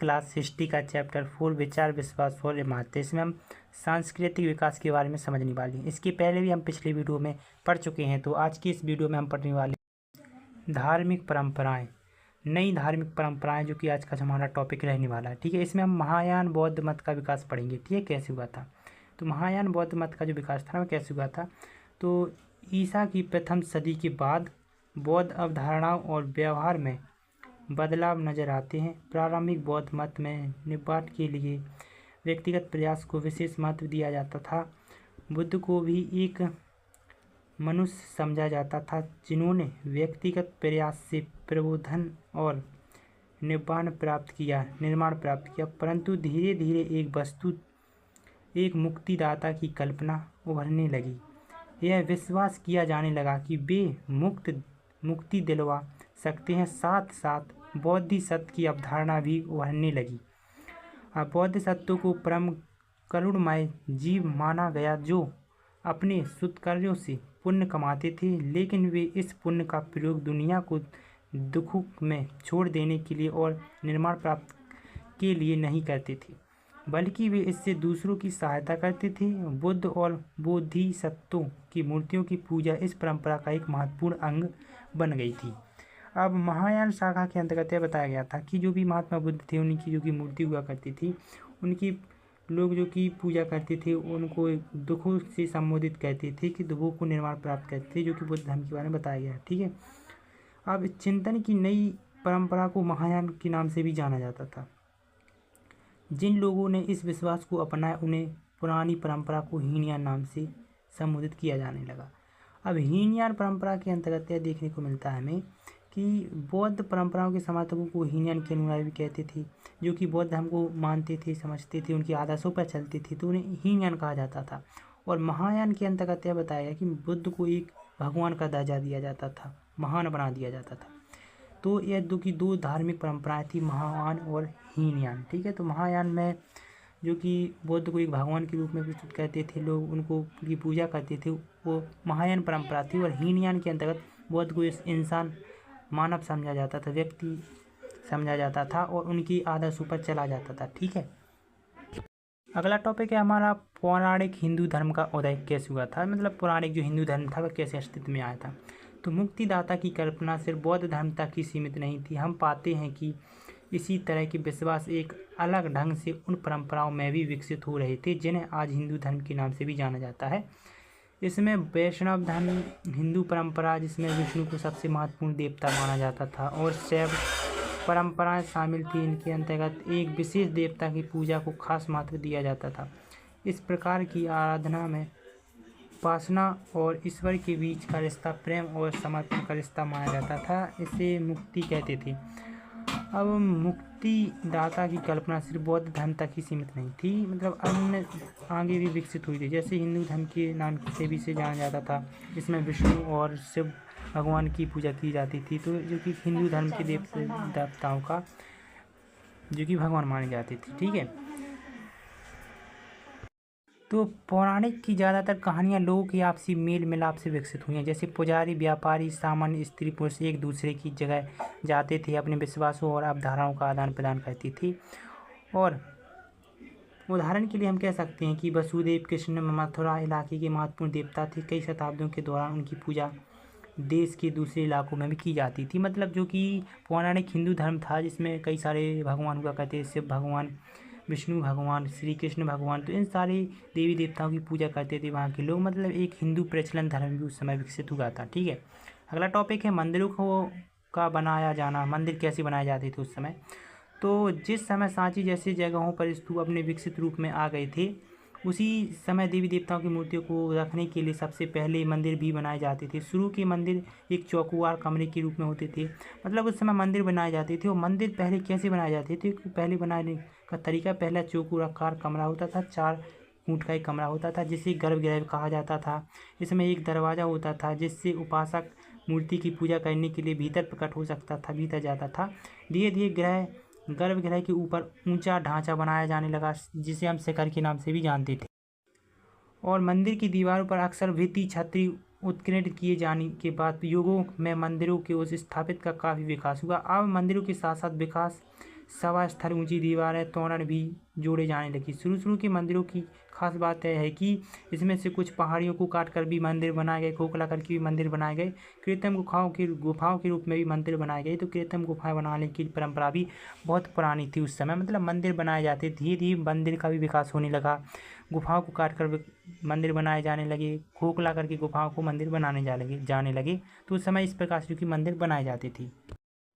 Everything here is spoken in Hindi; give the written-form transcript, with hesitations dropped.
क्लास हिस्ट्री का चैप्टर 4 विचार विश्वास और इमारतें। इसमें हम सांस्कृतिक विकास के बारे में समझने वाले हैं। इसके पहले भी हम पिछले वीडियो में पढ़ चुके हैं, तो आज की इस वीडियो में हम पढ़ने वाले धार्मिक परंपराएं, नई धार्मिक परंपराएं, जो कि आज का हमारा टॉपिक रहने वाला है। ठीक है, इसमें हम महायान बौद्ध मत का विकास पढ़ेंगे। ठीक है, कैसे हुआ था। तो महायान बौद्ध मत का जो विकास था वो कैसे हुआ था। तो ईसा की प्रथम सदी के बाद बौद्ध अवधारणाओं और व्यवहार में बदलाव नजर आते हैं। प्रारंभिक बौद्ध मत में निपात के लिए व्यक्तिगत प्रयास को विशेष महत्व दिया जाता था। बुद्ध को भी एक मनुष्य समझा जाता था जिन्होंने व्यक्तिगत प्रयास से प्रबोधन और निर्माण प्राप्त किया, परंतु धीरे धीरे एक मुक्तिदाता की कल्पना उभरने लगी। यह विश्वास किया जाने लगा कि वे मुक्ति दिलवा सकते हैं। साथ साथ बौद्ध सत्य की अवधारणा भी उभरने लगी। बौद्ध सत्यों को परम करुणमय जीव माना गया, जो अपने सत्कर्मों से पुण्य कमाते थे, लेकिन वे इस पुण्य का प्रयोग दुनिया को दुखों में छोड़ देने के लिए और निर्माण प्राप्त के लिए नहीं करते थे, बल्कि वे इससे दूसरों की सहायता करते थे। बुद्ध और बोधिसत्वों की मूर्तियों की पूजा इस परंपरा का एक महत्वपूर्ण अंग बन गई थी। अब महायान शाखा के अंतर्गत यह बताया गया था कि जो भी महात्मा बुद्ध थे, उनकी जो कि मूर्ति हुआ करती थी, उनकी लोग जो कि पूजा करते थे, उनको दुखों से संबोधित करते थे कि दुखों को निर्माण प्राप्त करते थे, जो कि बुद्ध धर्म के बारे में बताया गया है। ठीक है, अब चिंतन की नई परंपरा को महायान के नाम से भी जाना जाता था। जिन लोगों ने इस विश्वास को अपनाया, उन्हें पुरानी परंपरा को हीनयान नाम से संबोधित किया जाने लगा। अब हीनयान परंपरा के अंतर्गत यह देखने को मिलता है हमें कि बौद्ध परंपराओं के समर्थकों को हीनयान के अनुयायी भी कहते थे, जो कि बौद्ध धर्म को मानते थे, समझते थे, उनकी आदर्शों पर चलते थे, तो उन्हें हीनयान कहा जाता था। और महायान के अंतर्गत यह बताया गया कि बुद्ध को एक भगवान का दर्जा दिया जाता था, महान बना दिया जाता था। तो यह दो धार्मिक परंपराएं थी, महायान और हीनयान। ठीक है, तो महायान में जो कि बुद्ध को एक भगवान के रूप में प्रस्तुत करते थे, लोग उनको उनकी पूजा करते थे, वो महायान परंपरा थी। और हीनयान के अंतर्गत बुद्ध को इंसान मानव समझा जाता था, व्यक्ति समझा जाता था, और उनकी आदर्शों पर चला जाता था। ठीक है, अगला टॉपिक है हमारा पौराणिक हिंदू धर्म का उदय कैसे हुआ था। मतलब पौराणिक जो हिंदू धर्म था वह कैसे अस्तित्व में आया था। तो मुक्तिदाता की कल्पना सिर्फ बौद्ध धर्म तक ही सीमित नहीं थी। हम पाते हैं कि इसी तरह के विश्वास एक अलग ढंग से उन परंपराओं में भी विकसित हो रहे थे जिन्हें आज हिंदू धर्म के नाम से भी जाना जाता है। इसमें वैष्णव धर्म, हिंदू परंपरा जिसमें विष्णु को सबसे महत्वपूर्ण देवता माना जाता था, और शैव परंपराएं शामिल थी। इनके अंतर्गत एक विशेष देवता की पूजा को खास महत्व दिया जाता था। इस प्रकार की आराधना में उपासना और ईश्वर के बीच का रिश्ता प्रेम और समर्पण का रिश्ता माना जाता था। इसे मुक्ति कहते थे। अब मुक्तिदाता की कल्पना सिर्फ बौद्ध धर्म तक ही सीमित नहीं थी, मतलब अन्य आगे भी विकसित हुई थी। जैसे हिंदू धर्म के नाम से भी इसे जाना जाता था, जिसमें विष्णु और शिव भगवान की पूजा की जाती थी, तो जो कि हिंदू धर्म के देवताओं का जो कि भगवान माने जाते थे। ठीक है, तो पौराणिक की ज़्यादातर कहानियाँ लोगों के आपसी मेल मिलाप से विकसित हुई हैं। जैसे पुजारी, व्यापारी, सामान्य स्त्री पुरुष एक दूसरे की जगह जाते थे, अपने विश्वासों और अवधारणाओं का आदान प्रदान करती थी। और उदाहरण के लिए हम कह सकते हैं कि वसुदेव कृष्ण मथुरा इलाके के महत्वपूर्ण देवता थे। कई शताब्दियों के दौरान उनकी पूजा देश के दूसरे इलाकों में भी की जाती थी। मतलब जो कि पौराणिक हिंदू धर्म था, जिसमें कई सारे भगवान हुआ करते थे, शिव भगवान, विष्णु भगवान, श्री कृष्ण भगवान, तो इन सारे देवी देवताओं की पूजा करते थे वहाँ के लोग। मतलब एक हिंदू प्रचलन धर्म भी उस समय विकसित हुआ था। ठीक है, अगला टॉपिक है मंदिरों का बनाया जाना। मंदिर कैसे बनाए जाते थे उस समय। तो जिस समय सांची जैसी जगहों पर स्तूप अपने विकसित रूप में आ गए थे, उसी समय देवी देवताओं की मूर्तियों को रखने के लिए सबसे पहले मंदिर भी बनाए जाते थे। शुरू के मंदिर एक चौकीदार कमरे के रूप में होते थे। मतलब उस समय मंदिर बनाए जाते थे। और मंदिर पहले कैसे बनाए जाते थे, पहले बनाने का तरीका, पहला चौकीदार कमरा होता था, 4 फुट का एक कमरा होता था, जिसे गर्भगृह कहा जाता था। इसमें एक दरवाज़ा होता था, जिससे उपासक मूर्ति की पूजा करने के लिए भीतर प्रकट हो सकता था, भीतर जाता था। धीरे धीरे गर्भगृह के ऊपर ऊंचा ढांचा बनाया जाने लगा, जिसे हम शिखर के नाम से भी जानते थे। और मंदिर की दीवारों पर अक्सर भित्ति छतरी उत्कीर्णित किए जाने के बाद युगों में मंदिरों के उस स्थापित का काफ़ी विकास हुआ। अब मंदिरों के साथ साथ विकास सभा स्थल, ऊंची दीवारें, तोरण भी जोड़े जाने लगी। शुरू के मंदिरों की खास बात यह है कि इसमें से कुछ पहाड़ियों को काट कर भी मंदिर बनाए गए, खोखला करके भी मंदिर बनाए गए, कृत्रिम गुफाओं के रूप में भी मंदिर बनाए गए। तो कृत्रिम गुफाएं बनाने की परंपरा भी बहुत पुरानी थी उस समय, मतलब मंदिर बनाए जाते। धीरे धीरे मंदिर का भी विकास होने लगा, गुफाओं को काट कर मंदिर बनाए जाने लगे, खोखला करके गुफाओं को मंदिर जाने लगे। तो उस समय इस प्रकार से की मंदिर बनाए जाते थे।